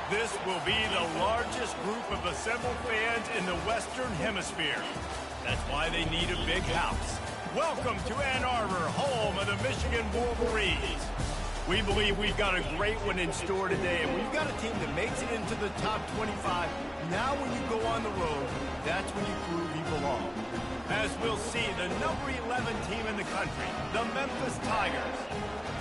This will be the largest group of assembled fans in the Western Hemisphere. That's why they need a big house. Welcome to Ann Arbor, home of the Michigan Wolverines. We believe we've got a great one in store today, and we've got a team that makes it into the top 25. Now when you go on the road, that's when you prove you belong. As we'll see, the number 11 team in the country, the Memphis Tigers,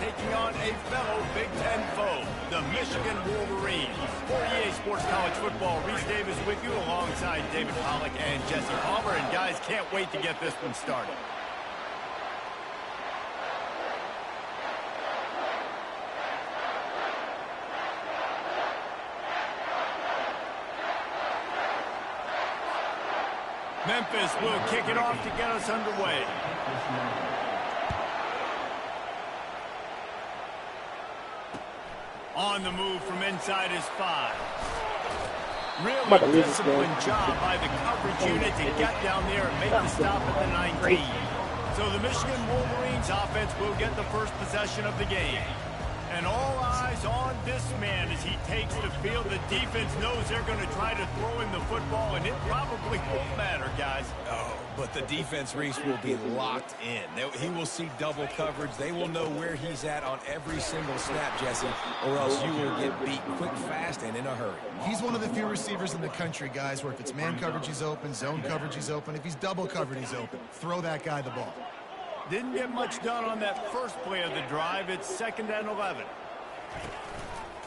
taking on a fellow Big Ten foe, the Michigan Wolverines. For EA Sports College Football, Reese Davis with you alongside David Pollack and Jesse Palmer. And guys, can't wait to get this one started. Memphis will kick it off to get us underway. On the move from inside his 5. Really disciplined job by the coverage unit to get down there and make the stop at the 19. So the Michigan Wolverines offense will get the first possession of the game. And all eyes on this man as he takes the field. The defense knows they're going to try to throw him the football, and it probably won't matter, guys. Oh, but the defense, Reese, will be locked in. He will see double coverage. They will know where he's at on every single snap, Jesse, or else you will get beat quick, fast, and in a hurry. He's one of the few receivers in the country, guys, where if it's man coverage, he's open, zone coverage, he's open. If he's double covered, he's open. Throw that guy the ball. Didn't get much done on that first play of the drive. It's 2nd and 11.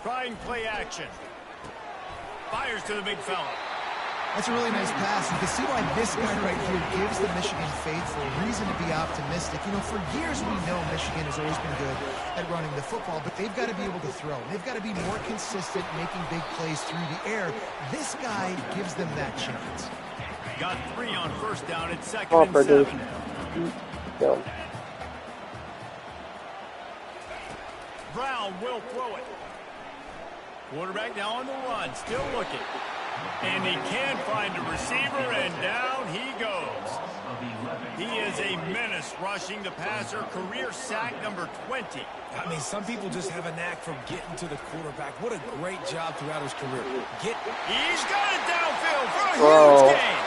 Trying play action. Fires to the big fella. That's a really nice pass. You can see why this guy right here gives the Michigan faithful reason to be optimistic. You know, for years we know Michigan has always been good at running the football, but they've got to be able to throw. They've got to be more consistent making big plays through the air. This guy gives them that chance. Got 3 on first down. It's 2nd and 7. Go. Brown will throw it. Quarterback now on the run, still looking. And he can find a receiver, and down he goes. He is a menace rushing the passer, career sack number 20. I mean, some people just have a knack for getting to the quarterback. What a great job throughout his career. He's got it downfield for a huge gain.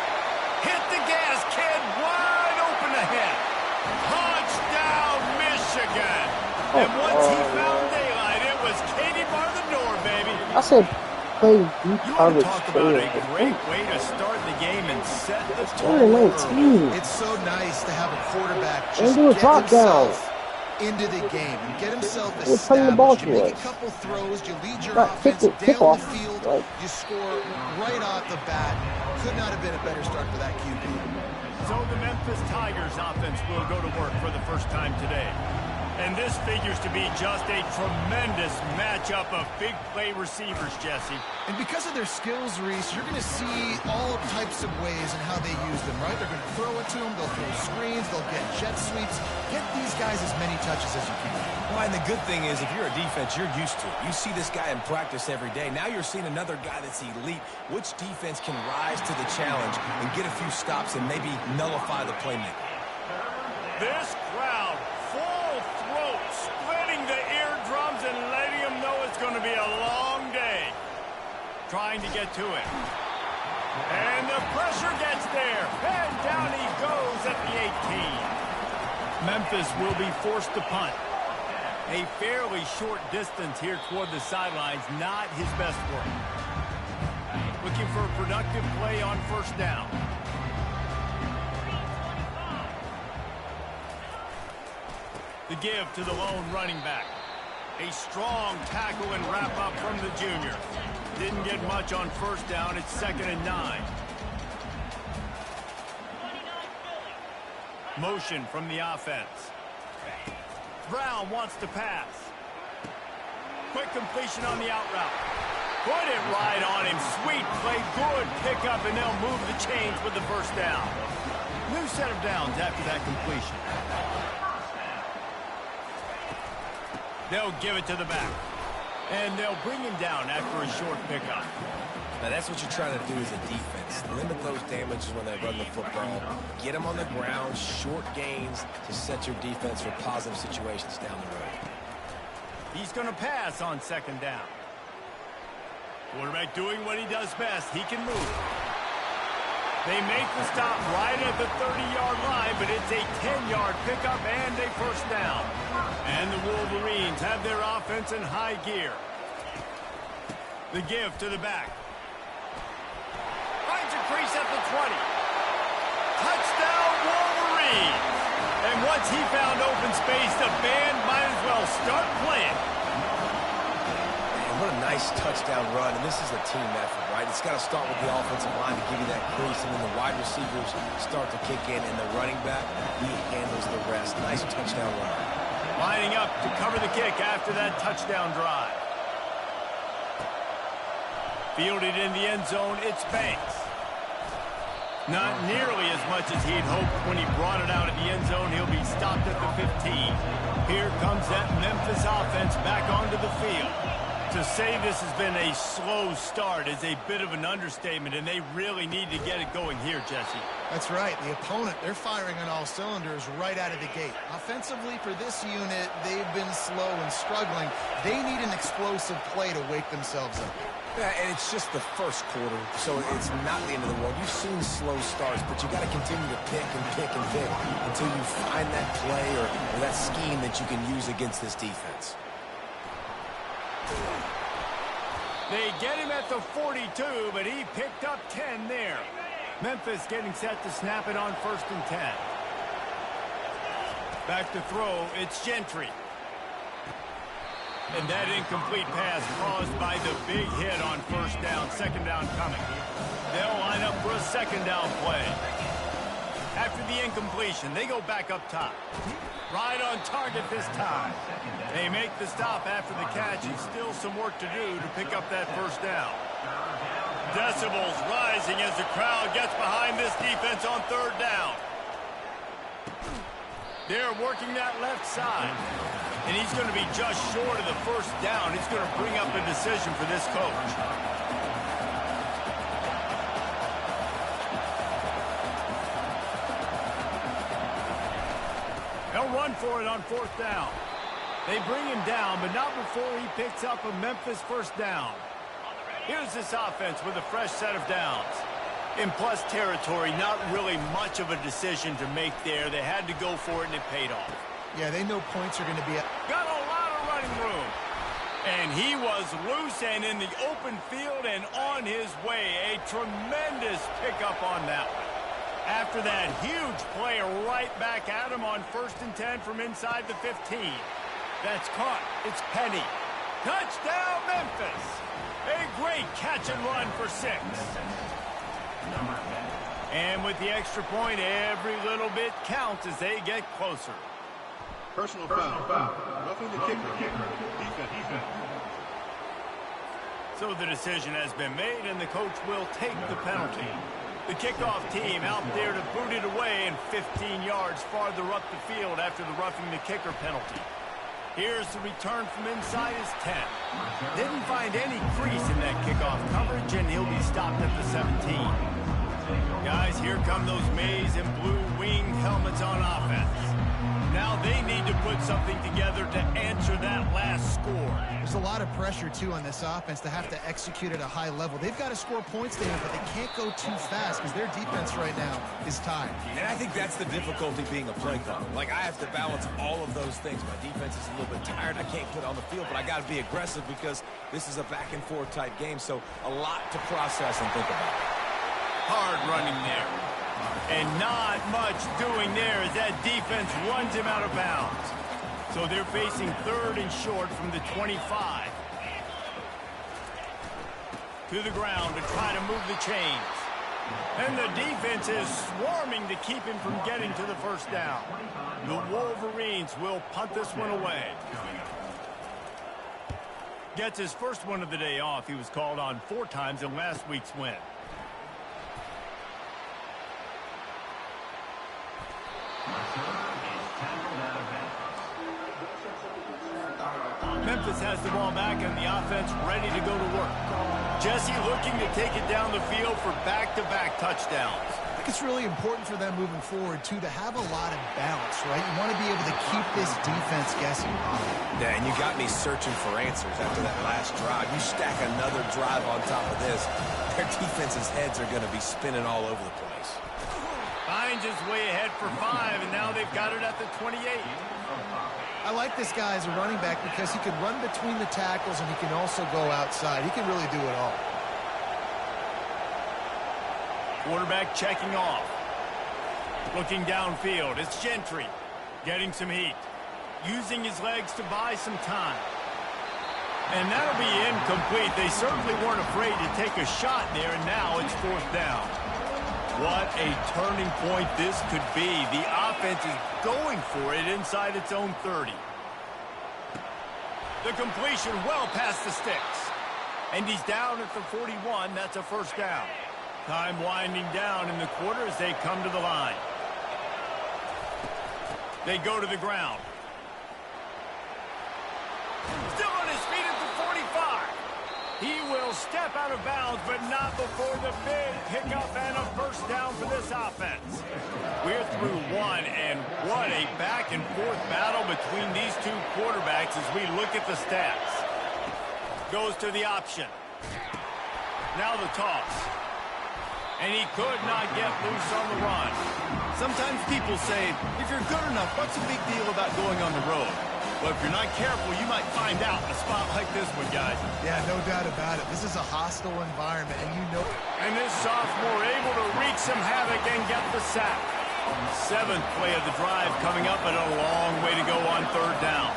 Hit the gas, kid, wide open ahead. Touchdown, Michigan. And once he found daylight, it was Katie bar the door, baby. I said play deep coverage. Talk about a great way to start the game and set the tone. It's so nice to have a quarterback just do a get drop himself into the game and get himself established. You make a couple throws, you lead your offense down the field, you score right off the bat. Could not have been a better start for that QB. So the Memphis Tigers offense will go to work for the first time today. And this figures to be just a tremendous matchup of big play receivers, Jesse. And because of their skills, Reese, you're going to see all types of ways in how they use them, right? They're going to throw it to them, they'll throw screens, they'll get jet sweeps. Get these guys as many touches as you can. Well, and the good thing is, if you're a defense, you're used to it. You see this guy in practice every day. Now you're seeing another guy that's elite. Which defense can rise to the challenge and get a few stops and maybe nullify the playmaker? This crowd, full throat, splitting the eardrums and letting them know it's going to be a long day. Trying to get to it. And the pressure gets there. And down he goes at the 18. Memphis will be forced to punt. A fairly short distance here toward the sidelines, not his best work. Looking for a productive play on first down. The give to the lone running back. A strong tackle and wrap up from the junior. Didn't get much on first down. It's 2nd and 9. Motion from the offense. Brown wants to pass. Quick completion on the out route. Put it right on him. Sweet play. Good pickup, and they'll move the chains with the first down. New set of downs after that completion. They'll give it to the back. And they'll bring him down after a short pickup. Now, that's what you're trying to do as a defense. Limit those damages when they run the football. Get them on the ground, short gains to set your defense for positive situations down the road. He's going to pass on 2nd down. Quarterback doing what he does best. He can move. They make the stop right at the 30-yard line, but it's a 10-yard pickup and a first down. And the Wolverines have their offense in high gear. The give to the back. Finds a crease at the 20. Touchdown, Wolverines! And once he found open space, the band might as well start playing. Man, what a nice touchdown run, and this is a team effort, right? It's got to start with the offensive line to give you that crease, and then the wide receivers start to kick in, and the running back, he handles the rest. Nice touchdown run. Lining up to cover the kick after that touchdown drive. Fielded in the end zone, it's Banks. Not nearly as much as he'd hoped when he brought it out of the end zone. He'll be stopped at the 15. Here comes that Memphis offense back onto the field. To say this has been a slow start is a bit of an understatement, and they really need to get it going here, Jesse. That's right. The opponent, they're firing on all cylinders right out of the gate. Offensively, for this unit, they've been slow and struggling. They need an explosive play to wake themselves up. Yeah, and it's just the first quarter, so it's not the end of the world. You've seen slow starts, but you got to continue to pick and pick and pick until you find that play or that scheme that you can use against this defense. They get him at the 42, but he picked up 10 there. Memphis getting set to snap it on 1st and 10. Back to throw, it's Gentry. And that incomplete pass caused by the big hit on 1st down, 2nd down coming. They'll line up for a 2nd down play. After the incompletion, they go back up top. Right on target this time. They make the stop after the catch, and still some work to do to pick up that 1st down. Decibels rising as the crowd gets behind this defense on 3rd down. They're working that left side. And he's going to be just short of the 1st down. He's going to bring up a decision for this coach. They'll run for it on 4th down. They bring him down, but not before he picks up a Memphis 1st down. Here's this offense with a fresh set of downs. In plus territory, not really much of a decision to make there. They had to go for it, and it paid off. Yeah, they know points are going to be up. Got a lot of running room. And he was loose and in the open field and on his way. A tremendous pickup on that one. After that huge play right back at him on 1st and 10 from inside the 15. That's caught. It's Penny. Touchdown, Memphis. A great catch and run for 6. And with the extra point, every little bit counts as they get closer. Personal foul. Roughing the kicker. Defense. So the decision has been made, and the coach will take the penalty. The kickoff team out there to boot it away and 15 yards farther up the field after the roughing the kicker penalty. Here's the return from inside his 10. Didn't find any crease in that kickoff coverage, and he'll be stopped at the 17. Guys, here come those maize and blue winged helmets on offense. Now they need to put something together to answer that last score. There's a lot of pressure, too, on this offense to have to execute at a high level. They've got to score points there, but they can't go too fast because their defense right now is tied. And I think that's the difficulty being a play caller. Like, I have to balance all of those things. My defense is a little bit tired. I can't put it on the field, but I got to be aggressive because this is a back-and-forth type game, so a lot to process and think about. Hard running there. And not much doing there as that defense runs him out of bounds. So they're facing 3rd and short from the 25. To the ground to try to move the chains. And the defense is swarming to keep him from getting to the 1st down. The Wolverines will punt this one away. Gets his first one of the day off. He was called on 4 times in last week's win. Memphis has the ball back and the offense ready to go to work. Jesse looking to take it down the field for back-to-back touchdowns. I think it's really important for them moving forward, too, to have a lot of balance, right? You want to be able to keep this defense guessing. Yeah, and you got me searching for answers after that last drive. You stack another drive on top of this, their defense's heads are going to be spinning all over the place. Finds his way ahead for 5, and now they've got it at the 28. I like this guy as a running back because he can run between the tackles and he can also go outside. He can really do it all. Quarterback checking off. Looking downfield. It's Gentry getting some heat. Using his legs to buy some time. And that'll be incomplete. They certainly weren't afraid to take a shot there, and now it's 4th down. What a turning point this could be. The offense is going for it inside its own 30. The completion well past the sticks. And he's down at the 41. That's a 1st down. Time winding down in the quarter as they come to the line. They go to the ground. Still on his feet at the 45. He will step out of bounds, but not before the big pickup and a 1st down for this offense. We're through 1, and what a back-and-forth battle between these two quarterbacks as we look at the stats. Goes to the option. Now the toss. And he could not get loose on the run. Sometimes people say, if you're good enough, what's the big deal about going on the road? Well, if you're not careful, you might find out in a spot like this one, guys. Yeah, no doubt about it. This is a hostile environment, and you know. And this sophomore able to wreak some havoc and get the sack. 7th play of the drive coming up, and a long way to go on 3rd down.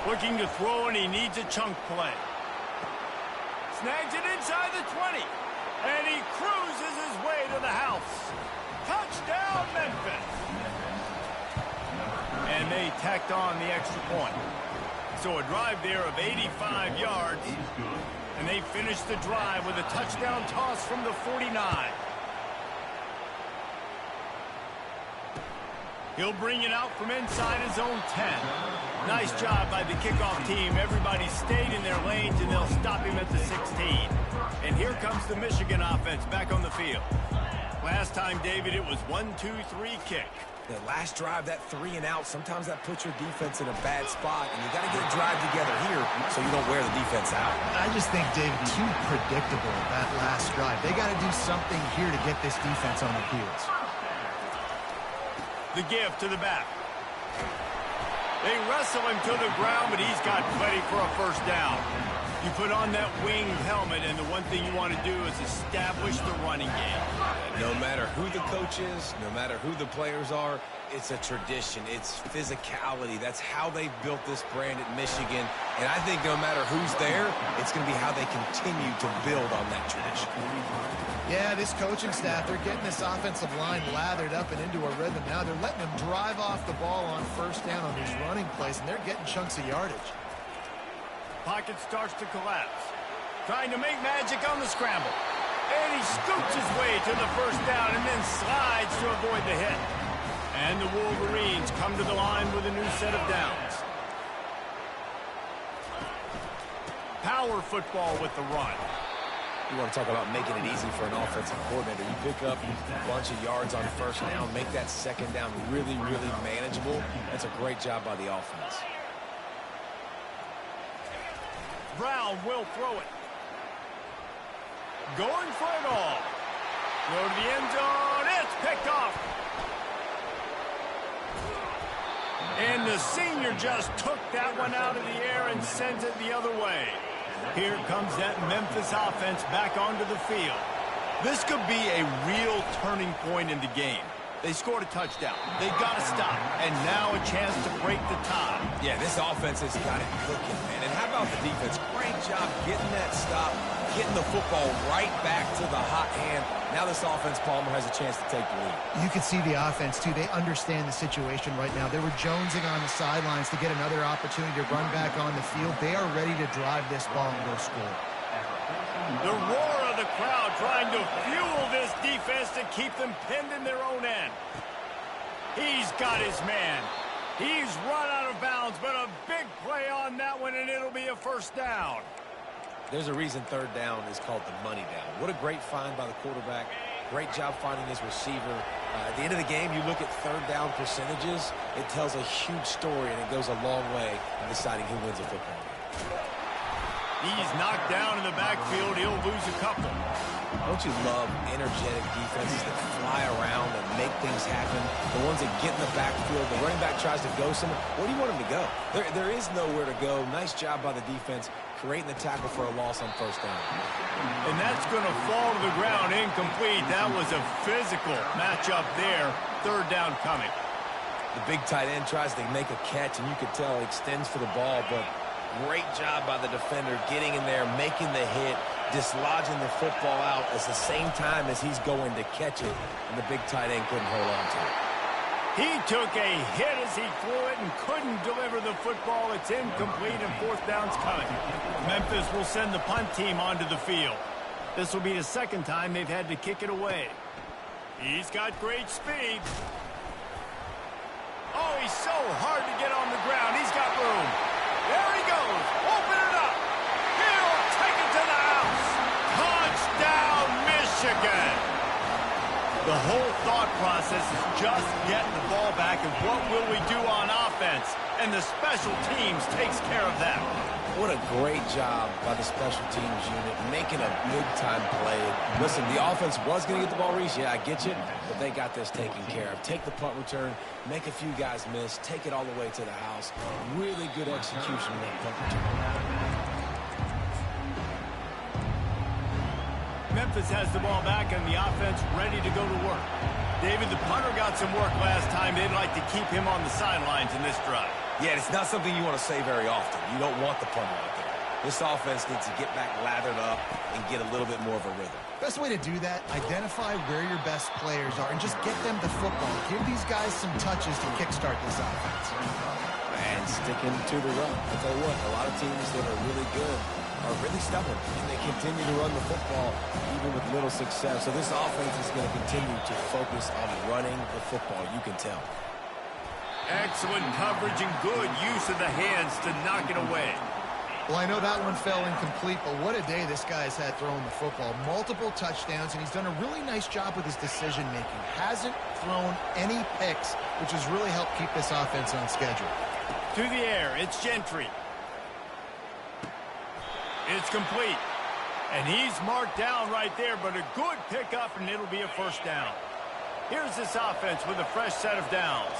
Looking to throw, and he needs a chunk play. Snags it inside the 20. And he cruises his way to the house. Touchdown, Memphis. And they tacked on the extra point. So a drive there of 85 yards. And they finish the drive with a touchdown toss from the 49. He'll bring it out from inside his own 10. Nice job by the kickoff team. Everybody stayed in their lanes, and they'll stop him at the 16. And here comes the Michigan offense back on the field. Last time, David, it was 1-2-3 kick. That last drive, that 3 and out, sometimes that puts your defense in a bad spot, and you got to get a drive together here so you don't wear the defense out. I just think, David, too predictable that last drive. They got to do something here to get this defense on their heels. The give to the back. They wrestle him to the ground, but he's got plenty for a 1st down. You put on that winged helmet, and the one thing you want to do is establish the running game. No matter who the coach is, no matter who the players are, it's a tradition. It's physicality. That's how they've built this brand at Michigan. And I think no matter who's there, it's going to be how they continue to build on that tradition. Yeah, this coaching staff, they're getting this offensive line lathered up and into a rhythm now. They're letting them drive off the ball on 1st down on these running plays, and they're getting chunks of yardage. Pocket starts to collapse. Trying to make magic on the scramble. And he scoops his way to the 1st down and then slides to avoid the hit. And the Wolverines come to the line with a new set of downs. Power football with the run. You want to talk about making it easy for an offensive coordinator. You pick up a bunch of yards on 1st down, make that 2nd down really, really manageable. That's a great job by the offense. Brown will throw it. Going for it all. Go to the end zone. It's picked off. And the senior just took that one out of the air and sent it the other way. Here comes that Memphis offense back onto the field. This could be a real turning point in the game. They scored a touchdown. They got to stop. And now a chance to break the tie. Yeah, this offense has got it cooking, man. And how about the defense? Great job getting that stop, getting the football right back to the hot hand. Now this offense, Palmer, has a chance to take the lead. You can see the offense, too. They understand the situation right now. They were jonesing on the sidelines to get another opportunity to run back on the field. They are ready to drive this ball and go score. The roar of the crowd trying to fuel this defense to keep them pinned in their own end. He's got his man. He's run out of bounds, but a big play on that one, and it'll be a 1st down. There's a reason third down is called the money down. What a great find by the quarterback. Great job finding his receiver. At the end of the game, you look at third down percentages. It tells a huge story, and it goes a long way in deciding who wins a football game. He's knocked down in the backfield. He'll lose a couple. Don't you love energetic defenses that fly around and make things happen? The ones that get in the backfield, the running back tries to go somewhere. Where do you want him to go? There is nowhere to go. Nice job by the defense creating the tackle for a loss on first down. And that's going to fall to the ground incomplete. That was a physical matchup there. Third down coming. The big tight end tries to make a catch, and you can tell he extends for the ball, but great job by the defender getting in there, making the hit, dislodging the football out at the same time as he's going to catch it, and the big tight end couldn't hold on to it. He took a hit as he threw it and couldn't deliver the football. It's incomplete, and fourth down's coming. Memphis will send the punt team onto the field. This will be the second time they've had to kick it away. He's got great speed. Oh, he's so hard to get on the ground. He's got room. There he goes. Open it up. He'll take it to the house. Touchdown, Michigan. The whole thought process is just getting the ball back, and what will we do on offense? And the special teams takes care of that. What a great job by the special teams unit, making a big-time play. Listen, the offense was going to get the ball, Reese. Yeah, I get you, but they got this taken care of. Take the punt return, make a few guys miss, take it all the way to the house. Really good execution of that punt return. Memphis has the ball back and the offense ready to go to work. David, the punter got some work last time. They'd like to keep him on the sidelines in this drive. Yeah, it's not something you want to say very often. You don't want the punter out there. This offense needs to get back lathered up and get a little bit more of a rhythm. Best way to do that, identify where your best players are and just get them the football. Give these guys some touches to kickstart this offense. And sticking to the run. I'll tell you what, a lot of teams that are really good are really stubborn, and they continue to run the football even with little success. So this offense is going to continue to focus on running the football. You can tell. Excellent coverage and good use of the hands to knock it away. Well, I know that one fell incomplete, but what a day this guy's had throwing the football. Multiple touchdowns, and he's done a really nice job with his decision-making. Hasn't thrown any picks, which has really helped keep this offense on schedule. To the air, it's Gentry. It's complete. And he's marked down right there, but a good pickup, and it'll be a first down. Here's this offense with a fresh set of downs.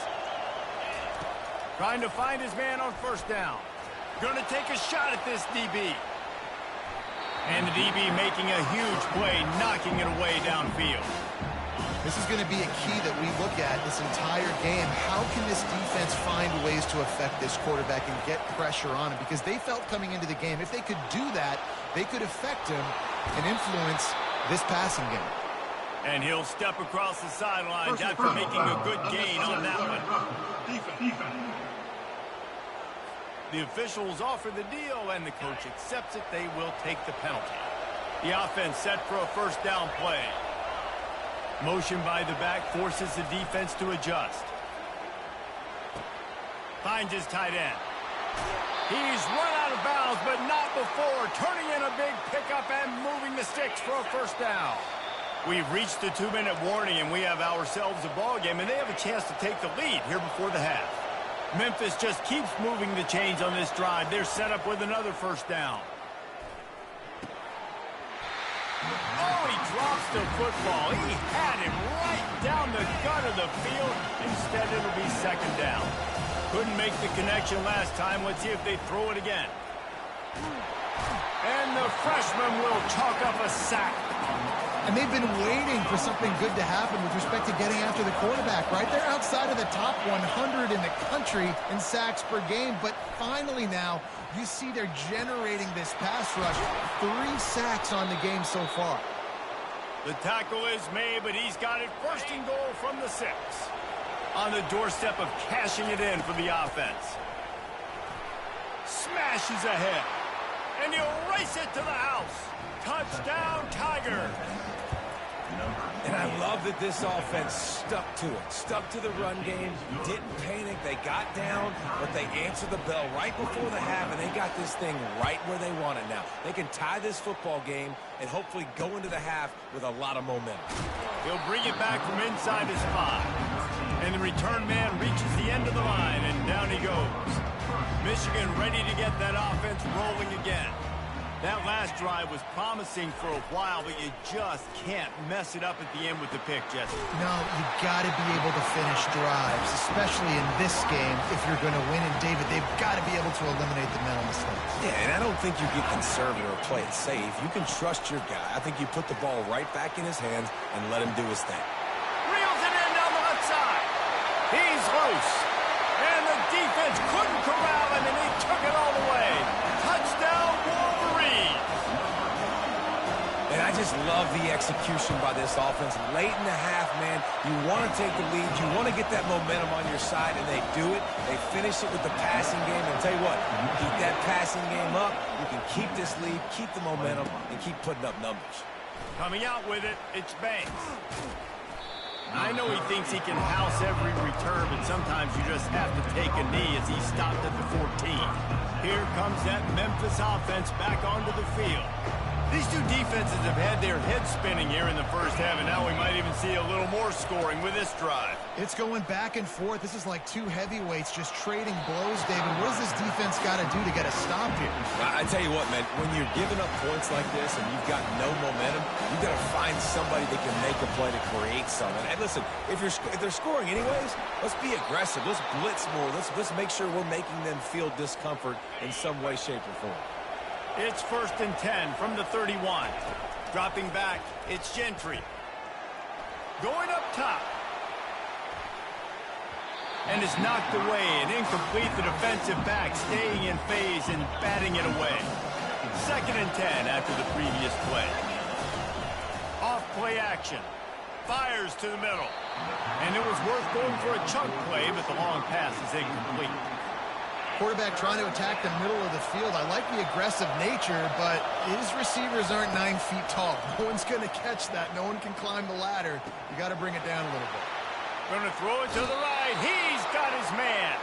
Trying to find his man on first down. Going to take a shot at this DB. And the DB making a huge play, knocking it away downfield. This is going to be a key that we look at this entire game. How can this defense find ways to affect this quarterback and get pressure on him? Because they felt coming into the game, if they could do that, they could affect him and influence this passing game. And he'll step across the sidelines after making a good gain on that one. The officials offer the deal, and the coach accepts it. They will take the penalty. The offense set for a first down play. Motion by the back forces the defense to adjust. Finds his tight end. He's run out of bounds, but not before. Turning in a big pickup and moving the sticks for a first down. We've reached the 2-minute warning, and we have ourselves a ball game, and they have a chance to take the lead here before the half. Memphis just keeps moving the chains on this drive. They're set up with another first down. Oh, he drops the football. He had him right down the gut of the field. Instead, it'll be second down. Couldn't make the connection last time. Let's see if they throw it again. And the freshman will chalk up a sack. And they've been waiting for something good to happen with respect to getting after the quarterback, right? They're outside of the top 100 in the country in sacks per game, but finally now you see they're generating this pass rush. 3 sacks on the game so far. The tackle is made, but he's got it first and goal from the 6. On the doorstep of cashing it in for the offense. Smashes ahead. And he'll race it to the house. Touchdown, Tigers. And I love that this offense stuck to it, stuck to the run game, didn't panic. They got down, but they answered the bell right before the half, and they got this thing right where they want it now. They can tie this football game and hopefully go into the half with a lot of momentum. He'll bring it back from inside his 5. And the return man reaches the end of the line, and down he goes. Michigan ready to get that offense rolling again. That last drive was promising for a while, but you just can't mess it up at the end with the pick, Jesse. No, you got to be able to finish drives, especially in this game. If you're going to win, and David, they've got to be able to eliminate the mental mistakes. Yeah, and I don't think you get conservative or play it safe. You can trust your guy. I think you put the ball right back in his hands and let him do his thing. Reels it in down the left side. He's loose. And the defense couldn't corral him, and he took it all the way. Touchdown, Wolverines. And I just love the execution by this offense. Late in the half, man, you want to take the lead. You want to get that momentum on your side, and they do it. They finish it with the passing game. And I'll tell you what, you keep that passing game up, you can keep this lead, keep the momentum, and keep putting up numbers. Coming out with it, it's Banks. I know he thinks he can house every return, but sometimes you just have to take a knee as he stopped at the 14. Here comes that Memphis offense back onto the field. These two defenses have had their heads spinning here in the first half, and now we might even see a little more scoring with this drive. It's going back and forth. This is like two heavyweights just trading blows, David. What does this defense got to do to get a stop here? I tell you what, man, when you're giving up points like this and you've got no momentum, you've got to find somebody that can make a play to create something. And listen, if they're scoring anyways, let's be aggressive. Let's blitz more. Let's make sure we're making them feel discomfort in some way, shape, or form. It's 1st and 10 from the 31. Dropping back, it's Gentry. Going up top. And is knocked away and incomplete. The defensive back staying in phase and batting it away. 2nd and 10 after the previous play. Off play action. Fires to the middle. And it was worth going for a chunk play, but the long pass is incomplete. Quarterback trying to attack the middle of the field. I like the aggressive nature, but his receivers aren't 9 feet tall. No one's going to catch that. No one can climb the ladder. You got to bring it down a little bit. Going to throw it to the right. He's got his man.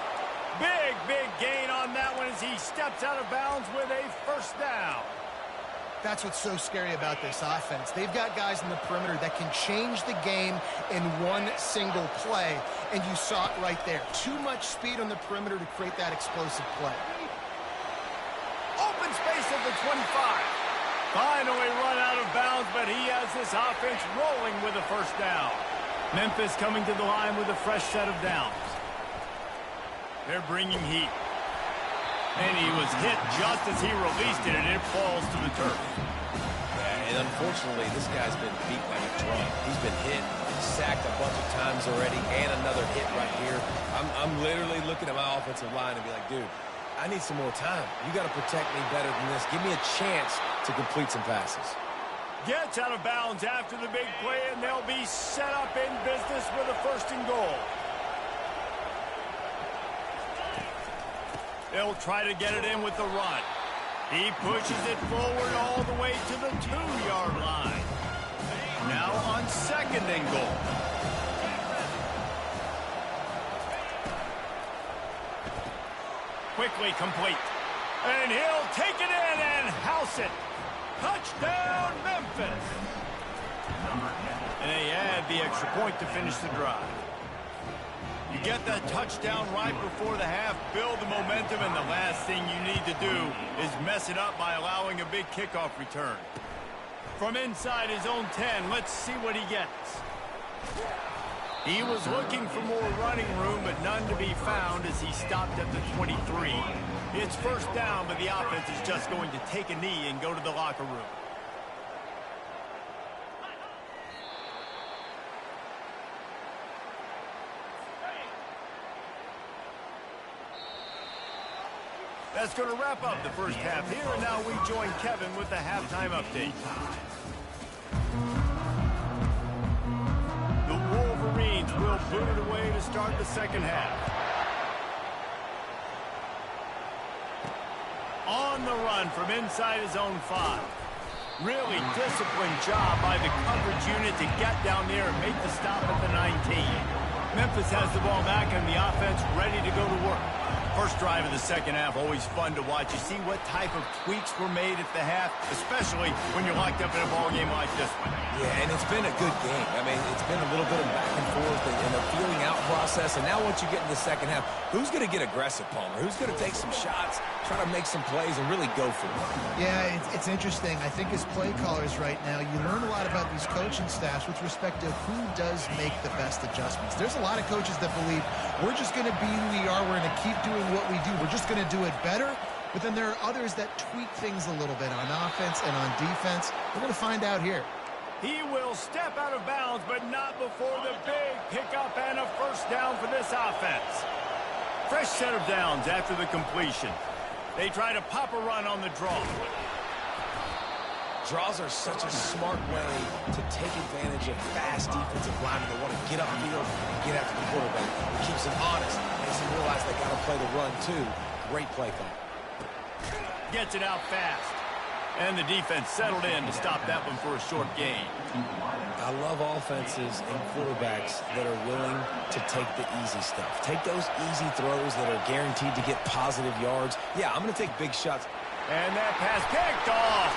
Big gain on that one as he steps out of bounds with a 1st down. That's what's so scary about this offense. They've got guys in the perimeter that can change the game in one single play, and you saw it right there. Too much speed on the perimeter to create that explosive play. Open space at the 25. Finally run out of bounds, but he has this offense rolling with a 1st down. Memphis coming to the line with a fresh set of downs. They're bringing heat. And he was hit just as he released it, and it falls to the turf. Yeah, and unfortunately, this guy's been beat like a drum. He's been hit, sacked a bunch of times already, and another hit right here. I'm literally looking at my offensive line and be like, dude, I need some more time. You got to protect me better than this. Give me a chance to complete some passes. Gets out of bounds after the big play, and they'll be set up in business with a 1st and goal. They'll try to get it in with the run. He pushes it forward all the way to the 2-yard line. Now on 2nd and goal. Quickly complete. And he'll take it in and house it. Touchdown, Memphis. And they add the extra point to finish the drive. You get that touchdown right before the half, build the momentum, and the last thing you need to do is mess it up by allowing a big kickoff return. From inside his own 10, let's see what he gets. He was looking for more running room, but none to be found as he stopped at the 23. It's 1st down, but the offense is just going to take a knee and go to the locker room. That's going to wrap up the first half here, and now we join Kevin with the halftime update. The Wolverines will boot it away to start the 2nd half. On the run from inside his own 5. Really disciplined job by the coverage unit to get down there and make the stop at the 19. Memphis has the ball back and the offense ready to go to work. First drive of the second half, always fun to watch. You see what type of tweaks were made at the half, especially when you're locked up in a ball game like this one. Yeah, and it's been a good game. I mean, it's been a little bit of back and forth and a feeling out process. And now once you get in the second half, who's going to get aggressive, Palmer? Who's going to take some shots, try to make some plays, and really go for it? Yeah, it's interesting. I think as play callers right now, you learn a lot about these coaching staffs with respect to who does make the best adjustments. There's a lot of coaches that believe we're just going to be who we are. We're going to keep doing what we do. We're just going to do it better. But then there are others that tweak things a little bit on offense and on defense. We're going to find out here. He will step out of bounds, but not before the big pickup and a first down for this offense. Fresh set of downs after the completion. They try to pop a run on the draw. Draws are such a smart way to take advantage of fast defensive linemen that want to get upfield and get after the quarterback. It keeps them honest. Makes them realize they got to play the run, too. Great play call. Gets it out fast. And the defense settled in to stop that one for a short gain. I love offenses and quarterbacks that are willing to take the easy stuff. Take those easy throws that are guaranteed to get positive yards. Yeah, I'm going to take big shots. And that pass picked off.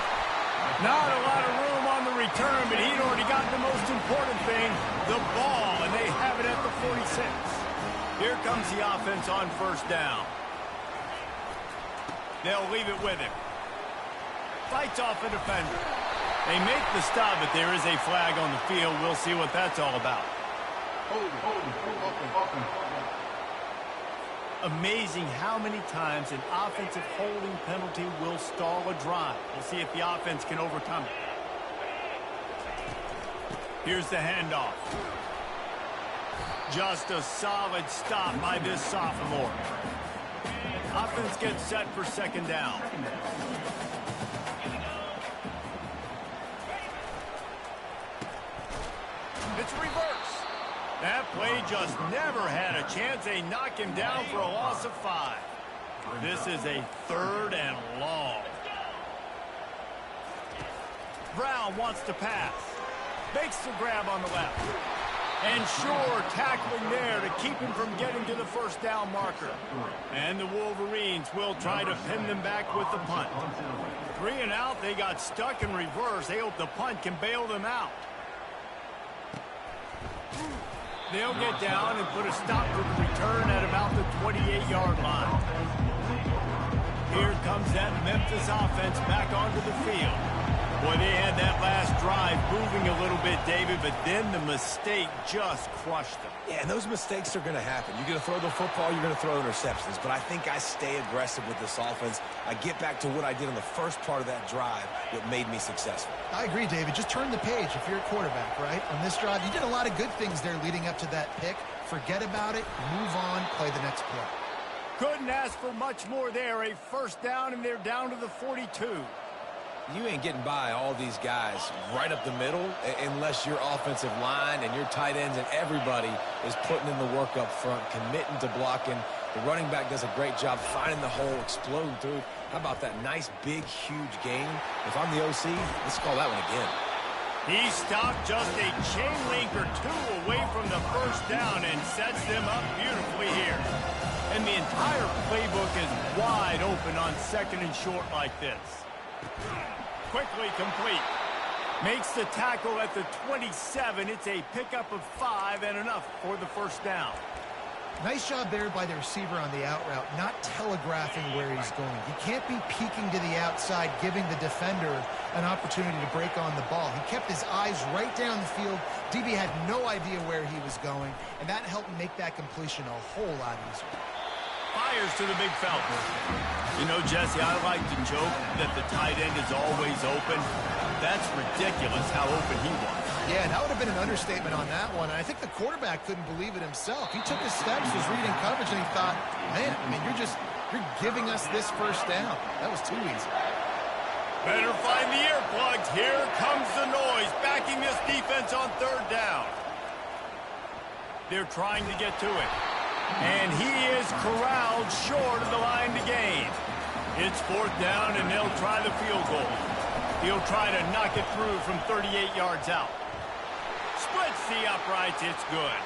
Not a lot of room on the return, but he'd already got the most important thing, the ball, and they have it at the 46. Here comes the offense on first down. They'll leave it with him. Fights off a defender. They make the stop, but there is a flag on the field. We'll see what that's all about. Amazing how many times an offensive holding penalty will stall a drive. We'll see if the offense can overcome it. Here's the handoff. Just a solid stop by this sophomore. Offense gets set for second down. It's reverse. That play just never had a chance. They knock him down for a loss of 5. This is a 3rd and long. Brown wants to pass. Makes the grab on the left. And sure, tackling there to keep him from getting to the first down marker. And the Wolverines will try to pin them back with the punt. 3 and out, they got stuck in reverse. They hope the punt can bail them out. They'll get down and put a stop to the return at about the 28-yard line. Here comes that Memphis offense back onto the field. Boy, they had that last drive moving a little bit, David, but then the mistake just crushed them. Yeah, and those mistakes are going to happen. You're going to throw the football, you're going to throw interceptions. But I think I stay aggressive with this offense. I get back to what I did on the first part of that drive that made me successful. I agree, David. Just turn the page if you're a quarterback, right? On this drive, you did a lot of good things there leading up to that pick. Forget about it, move on, play the next play. Couldn't ask for much more there. A first down, and they're down to the 42. You ain't getting by all these guys right up the middle unless your offensive line and your tight ends and everybody is putting in the work up front, committing to blocking. The running back does a great job finding the hole, exploding through. How about that nice, big, huge gain? If I'm the OC, let's call that one again. He stopped just a chain link or 2 away from the first down and sets them up beautifully here. And the entire playbook is wide open on second and short like this. Quickly complete. Makes the tackle at the 27. It's a pickup of 5 and enough for the first down. Nice job there by the receiver on the out route, not telegraphing where he's going. He can't be peeking to the outside, giving the defender an opportunity to break on the ball. He kept his eyes right down the field. DB had no idea where he was going, and that helped make that completion a whole lot easier. Fires to the big fella. You know, Jesse, I like to joke that the tight end is always open. That's ridiculous how open he was. Yeah, that would have been an understatement on that one. And I think the quarterback couldn't believe it himself. He took his steps, was reading coverage, and he thought, man, I mean, you're giving us this first down. That was too easy. Better find the earplugs. Here comes the noise, backing this defense on third down. They're trying to get to it. And he is corralled short of the line to gain. It's fourth down, and they'll try the field goal. He'll try to knock it through from 38 yards out. Splits the uprights. It's good.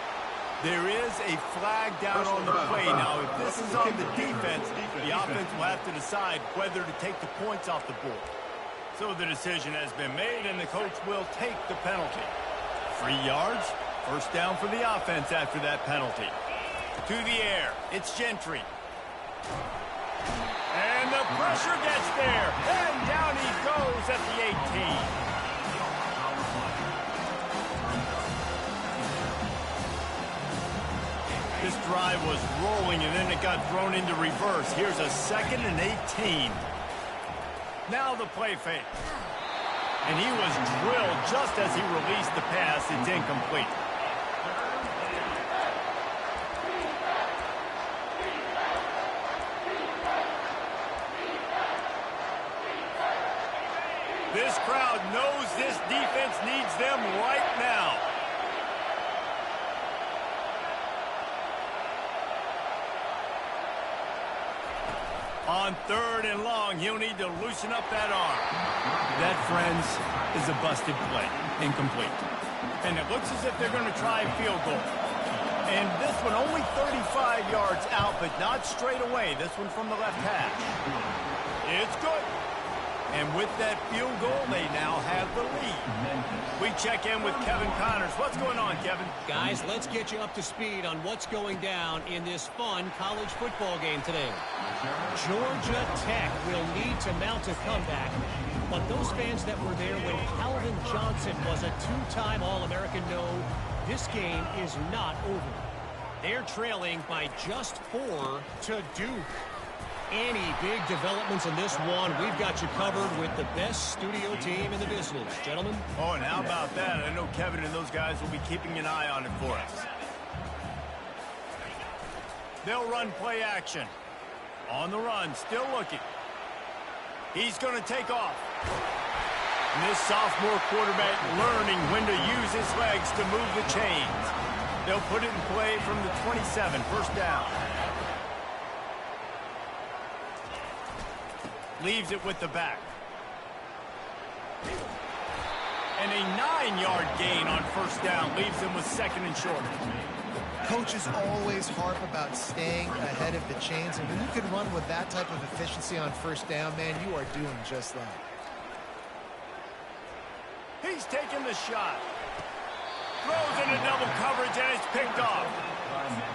There is a flag down on the play. Now, if this is on the defense, the offense will have to decide whether to take the points off the board. So the decision has been made, and the coach will take the penalty. 3 yards, first down for the offense after that penalty. To the air, it's Gentry. And the pressure gets there, and down he goes at the 18. This drive was rolling, and then it got thrown into reverse. Here's a 2nd and 18. Now the play fake. And he was drilled just as he released the pass. It's incomplete. This crowd knows this defense needs them right now. On 3rd and long, he'll need to loosen up that arm. That, friends, is a busted play. Incomplete. And it looks as if they're going to try a field goal. And this one only 35 yards out, but not straight away. This one from the left hash. It's good. And with that field goal, they now have the lead. We check in with Kevin Connors. What's going on, Kevin? Guys, let's get you up to speed on what's going down in this fun college football game today. Georgia Tech will need to mount a comeback, but those fans that were there when Calvin Johnson was a 2-time All-American know this game is not over. They're trailing by just 4 to Duke. Any big developments in this one, we've got you covered with the best studio team in the business. Gentlemen? Oh, and how about that? I know Kevin and those guys will be keeping an eye on it for us. They'll run play action. On the run, still looking. He's going to take off. And this sophomore quarterback learning when to use his legs to move the chains. They'll put it in play from the 27, first down. Leaves it with the back. And a 9-yard gain on first down leaves them with 2nd and short. Coaches always harp about staying ahead of the chains, and when you can run with that type of efficiency on first down, man, you are doing just that. He's taking the shot. Throws into double coverage, and it's picked off.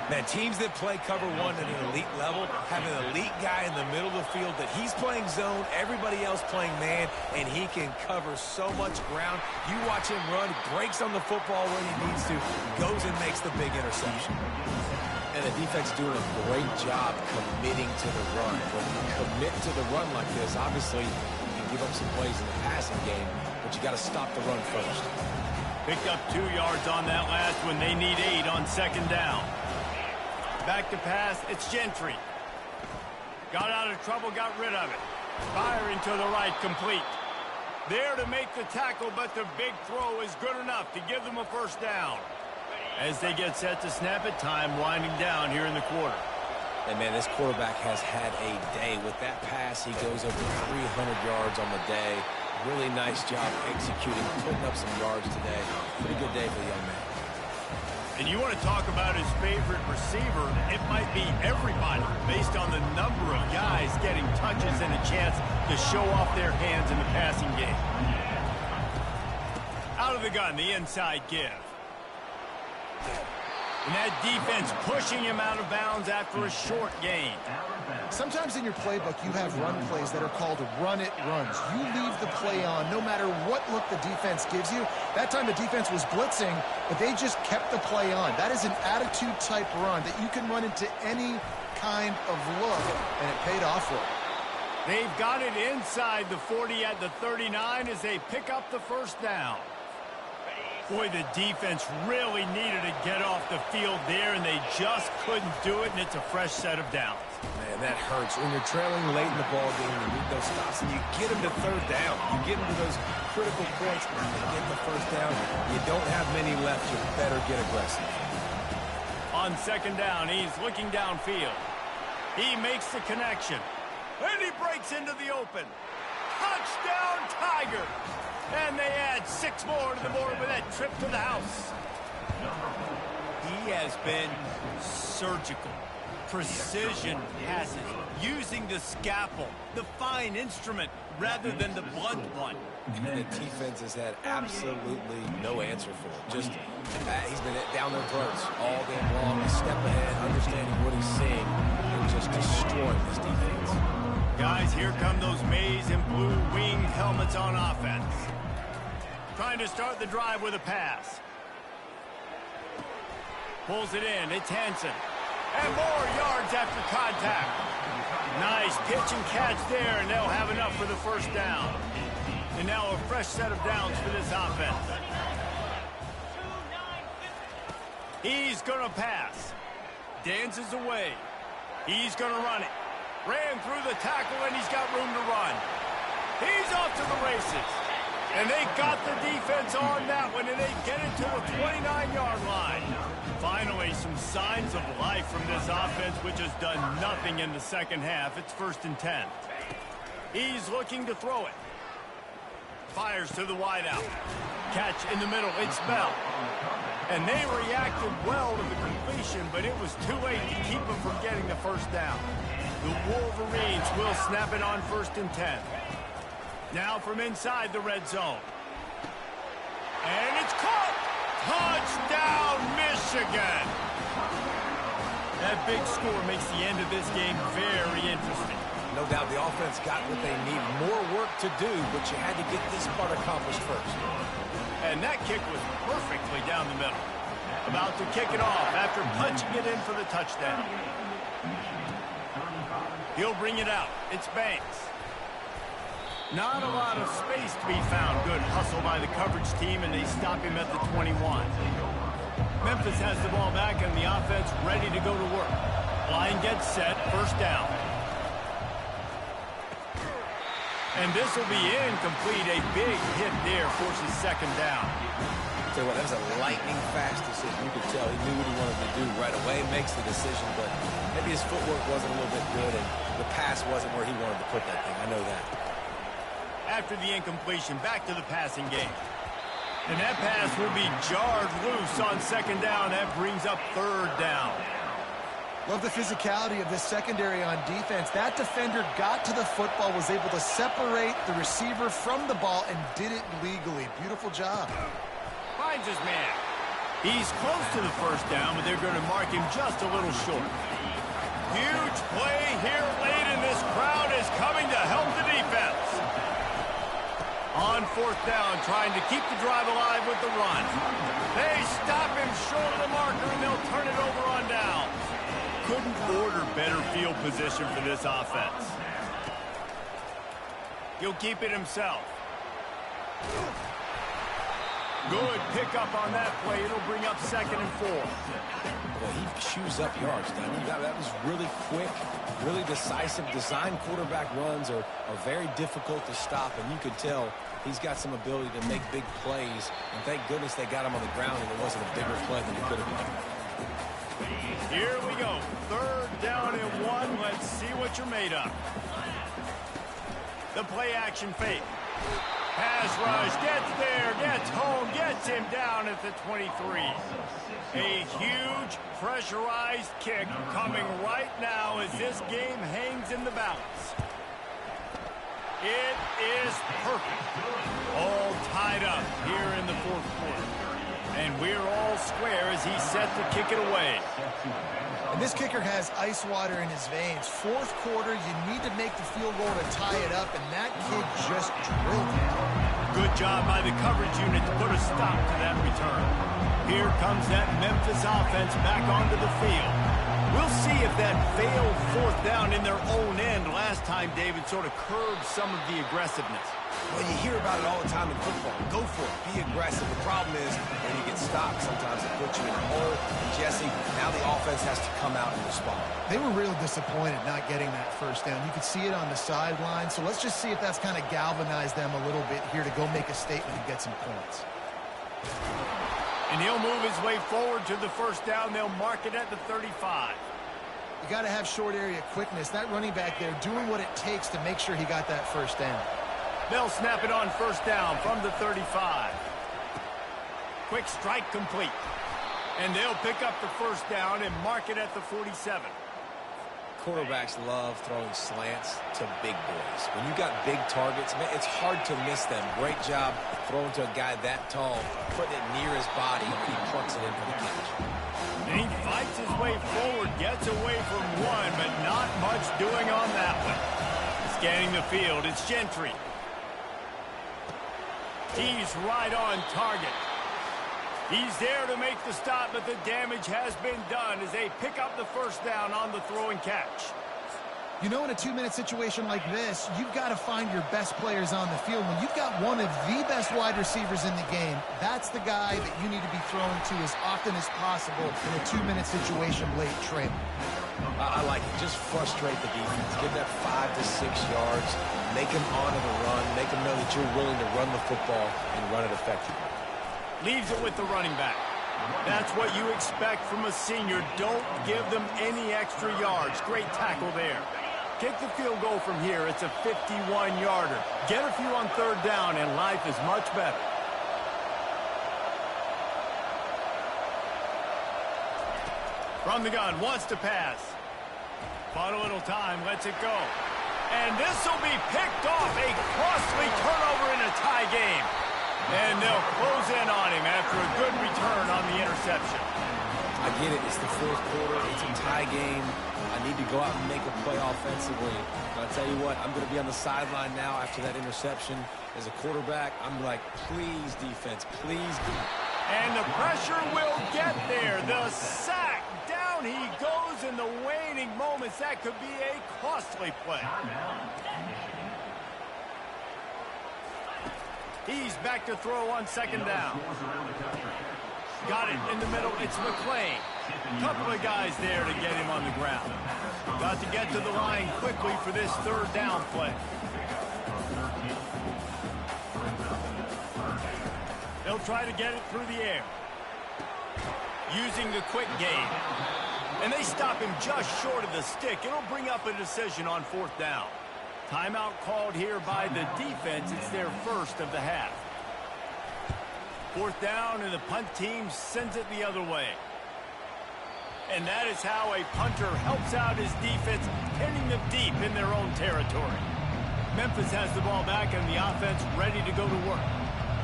Man, teams that play cover 1 at an elite level have an elite guy in the middle of the field that he's playing zone, everybody else playing man, and he can cover so much ground. You watch him run, breaks on the football when he needs to, goes and makes the big interception. And the defense doing a great job committing to the run. When you commit to the run like this, obviously you can give up some plays in the passing game, but you got to stop the run first. Picked up 2 yards on that last one. They need 8 on 2nd down. Back to pass, it's Gentry. Got out of trouble, got rid of it. Firing to the right, complete. There to make the tackle, but the big throw is good enough to give them a first down. As they get set to snap it, time winding down here in the quarter. And, man, this quarterback has had a day. With that pass, he goes over 300 yards on the day. Really nice job executing, putting up some yards today. Pretty good day for the young man. And you want to talk about his favorite receiver, it might be everybody based on the number of guys getting touches and a chance to show off their hands in the passing game. Out of the gun, the inside give. And that defense pushing him out of bounds after a short gain. Sometimes in your playbook, you have run plays that are called run-it runs. You leave the play on no matter what look the defense gives you. That time the defense was blitzing, but they just kept the play on. That is an attitude-type run that you can run into any kind of look, and it paid off for them. They've got it inside the 40 at the 39 as they pick up the first down. Boy, the defense really needed to get off the field there, and they just couldn't do it, and it's a fresh set of downs. Man, that hurts. When you're trailing late in the ball game, you need those stops, and you get them to 3rd down. You get them to those critical points, and you get the first down. You don't have many left. You better get aggressive. On 2nd down, he's looking downfield. He makes the connection, and he breaks into the open. Touchdown! Touchdown, Tiger! And they add 6 more to the board with that trip to the house. He has been surgical. Precision passes, using the scalpel, the fine instrument, rather than the blunt one. And the defense has had absolutely no answer for it. Just, he's been down their throats all game long, a step ahead, understanding what he's seeing, and just destroying this defense. Guys, here come those maize and blue winged helmets on offense. Trying to start the drive with a pass. Pulls it in, it's Hansen. And more yards after contact. Nice pitch and catch there, and they'll have enough for the first down. And now a fresh set of downs for this offense. He's going to pass. Dances away. He's going to run it. Ran through the tackle, and he's got room to run. He's off to the races. And they got the defense on that one, and they get it to the 29-yard line. Finally, some signs of life from this offense, which has done nothing in the second half. It's 1st and 10. He's looking to throw it. Fires to the wideout. Catch in the middle. It's Bell. And they reacted well to the completion, but it was too late to keep them from getting the first down. The Wolverines will snap it on 1st and 10. Now from inside the red zone. And it's caught! Touchdown, Michigan! That big score makes the end of this game very interesting. No doubt the offense got what they need. More work to do, but you had to get this part accomplished first. And that kick was perfectly down the middle. About to kick it off after punching it in for the touchdown. He'll bring it out. It's Banks. Not a lot of space to be found. Good hustle by the coverage team, and they stop him at the 21. Memphis has the ball back, and the offense ready to go to work. Line gets set, first down. And this will be incomplete. A big hit there forces second down. Tell you what, that was a lightning-fast decision. You could tell he knew what he wanted to do right away, makes the decision, but maybe his footwork wasn't a little bit good, and the pass wasn't where he wanted to put that thing. I know that. After the incompletion, back to the passing game. And that pass will be jarred loose on second down. That brings up third down. Love the physicality of this secondary on defense. That defender got to the football, was able to separate the receiver from the ball, and did it legally. Beautiful job. Finds his man. He's close to the first down, but they're going to mark him just a little short. Huge play here late, and this crowd is coming to help the defense. On fourth down, trying to keep the drive alive with the run. They stop him short of the marker, and they'll turn it over on down. Couldn't order better field position for this offense. He'll keep it himself. Good pickup on that play. It'll bring up 2nd and 4. Well, he chews up yards, doesn't he? That was really quick, really decisive. Design quarterback runs are very difficult to stop, and you could tell he's got some ability to make big plays. And thank goodness they got him on the ground and it wasn't a bigger play than it could have been. Here we go. 3rd down and 1. Let's see what you're made of. The play action fake. Pass rush, gets there, gets home, gets him down at the 23. A huge pressurized kick coming right now as this game hangs in the balance. It is perfect. All tied up here in the 4th quarter. And we're all square as he's set to kick it away. And this kicker has ice water in his veins. 4th quarter, you need to make the field goal to tie it up, and that kid just drilled it. Good job by the coverage unit to put a stop to that return. Here comes that Memphis offense back onto the field. We'll see if that failed 4th down in their own end last time, David, sort of curbed some of the aggressiveness. Well, you hear about it all the time in football. Go for it. Be aggressive. The problem is when you get stopped, sometimes it puts you in a hole. And Jesse, now the offense has to come out and respond. They were real disappointed not getting that first down. You could see it on the sideline. So let's just see if that's kind of galvanized them a little bit here to go make a statement and get some points. And he'll move his way forward to the first down. They'll mark it at the 35. You got to have short area quickness. That running back there doing what it takes to make sure he got that first down. They'll snap it on first down from the 35. Quick strike complete. And they'll pick up the first down and mark it at the 47. Quarterbacks love throwing slants to big boys. When you got big targets, man, it's hard to miss them. Great job throwing to a guy that tall, putting it near his body when he plucks it in for the catch. And he fights his way forward, gets away from one, but not much doing on that one. Scanning the field, it's Gentry. He's right on target. He's there to make the stop, but the damage has been done as they pick up the first down on the throw and catch. You know, in a 2-minute situation like this, you've got to find your best players on the field. When you've got one of the best wide receivers in the game, that's the guy that you need to be throwing to as often as possible in a 2-minute situation late trail. I like it. Just frustrate the defense. Give that 5 to 6 yards. Make them honor the run. Make them know that you're willing to run the football and run it effectively. Leaves it with the running back. That's what you expect from a senior. Don't give them any extra yards. Great tackle there. Kick the field goal from here. It's a 51-yarder. Get a few on third down, and life is much better. From the gun, wants to pass. Fought a little time, lets it go. And this will be picked off. A costly turnover in a tie game. And they'll close in on him after a good return on the interception. I get it. It's the fourth quarter. It's a tie game. I need to go out and make a play offensively. But I'll tell you what, I'm going to be on the sideline now after that interception. As a quarterback, I'm like, please, defense, please. And the pressure will get there. The sack. Down he goes in the waning moments. That could be a costly play. He's back to throw on second down. Got it in the middle. It's McClain. Couple of guys there to get him on the ground. Got to get to the line quickly for this third down play. They'll try to get it through the air. Using the quick game. And they stop him just short of the stick. It'll bring up a decision on fourth down. Timeout called here by the defense. It's their first of the half. Fourth down, and the punt team sends it the other way. And that is how a punter helps out his defense, hitting them deep in their own territory. Memphis has the ball back, and the offense ready to go to work.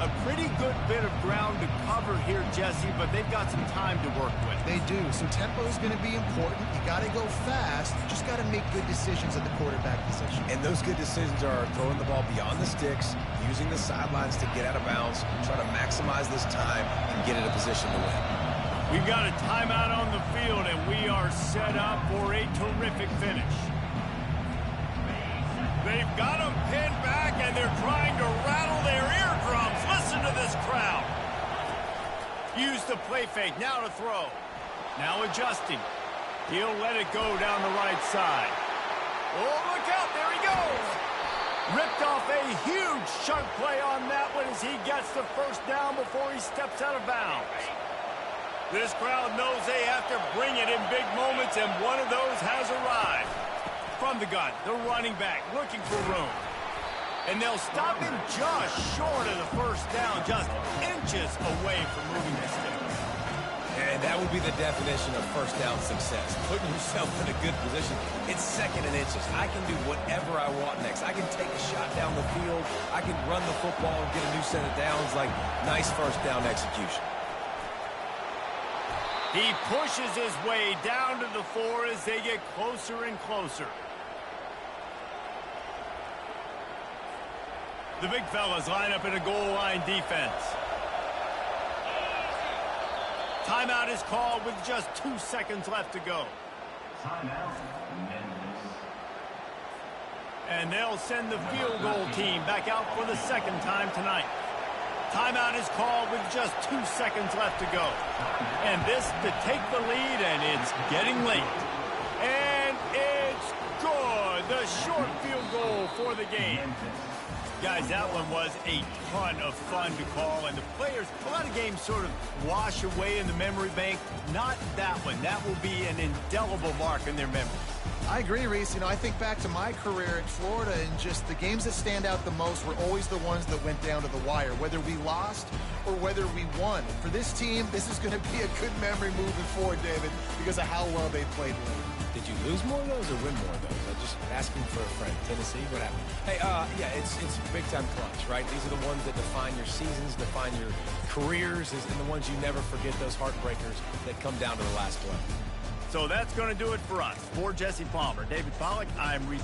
A pretty good bit of ground to cover here, Jesse, but they've got some time to work with. They do. So tempo is going to be important. You got to go fast. You just got to make good decisions at the quarterback position. And those good decisions are throwing the ball beyond the sticks, using the sidelines to get out of bounds, try to maximize this time and get in a position to win. We've got a timeout on the field, and we are set up for a terrific finish. They've got them pinned back, and they're trying to rattle their eardrums. Listen to this crowd. Use the play fake. Now to throw. Now adjusting. He'll let it go down the right side. Oh, look out. There he goes. Ripped off a huge chunk play on that one as he gets the first down before he steps out of bounds. This crowd knows they have to bring it in big moments, and one of those has arrived. From the gun, the running back looking for room. And they'll stop him just short of the first down, just inches away from moving the sticks. And that would be the definition of first down success. Putting yourself in a good position. It's second and inches. I can do whatever I want next. I can take a shot down the field. I can run the football and get a new set of downs. Like, nice first down execution. He pushes his way down to the 4 as they get closer and closer. The big fellas line up in a goal line defense. Timeout is called with just 2 seconds left to go. And they'll send the field goal team back out for the second time tonight. Timeout is called with just 2 seconds left to go. And this to take the lead, and it's getting late. And it's good. The short field goal for the game. Guys, that one was a ton of fun to call, and the players, a lot of games sort of wash away in the memory bank. Not that one. That will be an indelible mark in their memory. I agree, Reese. I think back to my career at Florida, and just the games that stand out the most were always the ones that went down to the wire, whether we lost or whether we won. For this team, this is going to be a good memory moving forward, David, because of how well they played lately. Did you lose more of those or win more of those? I'm just asking for a friend. Tennessee, what happened? Hey, yeah, it's big-time clutch, right? These are the ones that define your seasons, define your careers, and the ones you never forget, those heartbreakers that come down to the last play. So that's going to do it for us. For Jesse Palmer, David Pollack, I'm Reese.